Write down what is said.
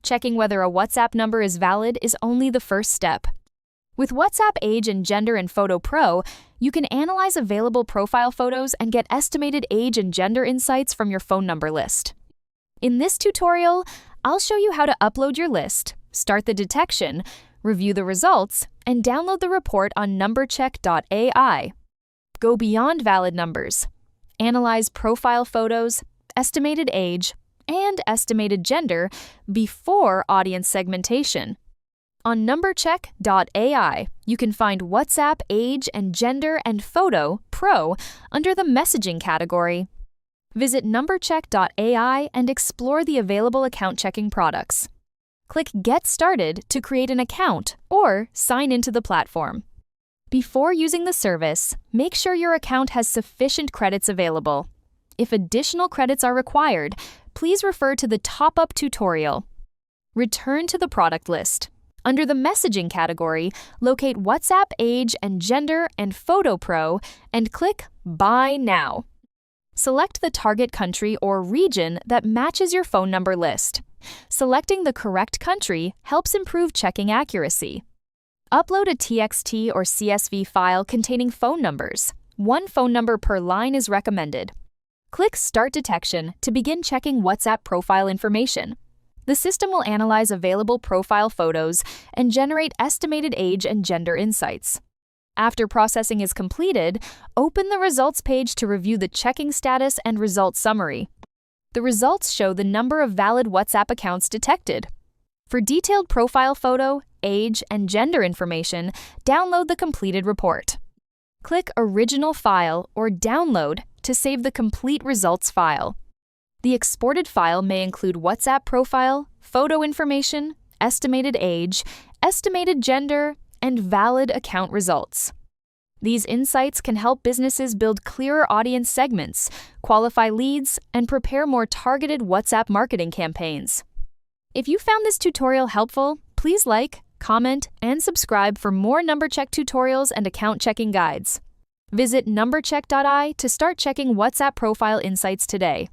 Checking whether a WhatsApp number is valid is only the first step. With WhatsApp Age and Gender and Photo Pro, you can analyze available profile photos and get estimated age and gender insights from your phone number list. In this tutorial, I'll show you how to upload your list, start the detection, review the results, and download the report on NumberCheck.ai. Go beyond valid numbers. Analyze profile photos, estimated age, and estimated gender before audience segmentation. On NumberCheck.ai, you can find WhatsApp Age and Gender and Photo Pro under the Messaging category. Visit NumberCheck.ai and explore the available account checking products. Click Get Started to create an account or sign into the platform. Before using the service, make sure your account has sufficient credits available. If additional credits are required, please refer to the top-up tutorial. Return to the product list. Under the Messaging category, locate WhatsApp Age and Gender and Photo Pro and click Buy Now. Select the target country or region that matches your phone number list. Selecting the correct country helps improve checking accuracy. Upload a TXT or CSV file containing phone numbers. One phone number per line is recommended. Click Start Detection to begin checking WhatsApp profile information. The system will analyze available profile photos and generate estimated age and gender insights. After processing is completed, open the results page to review the checking status and results summary. The results show the number of valid WhatsApp accounts detected. For detailed profile photo, age, and gender information, download the completed report. Click Original File or Download to save the complete results file. The exported file may include WhatsApp profile, photo information, estimated age, estimated gender, and valid account results. These insights can help businesses build clearer audience segments, qualify leads, and prepare more targeted WhatsApp marketing campaigns. If you found this tutorial helpful, please like, comment, and subscribe for more NumberCheck tutorials and account checking guides. Visit NumberCheck.ai to start checking WhatsApp profile insights today.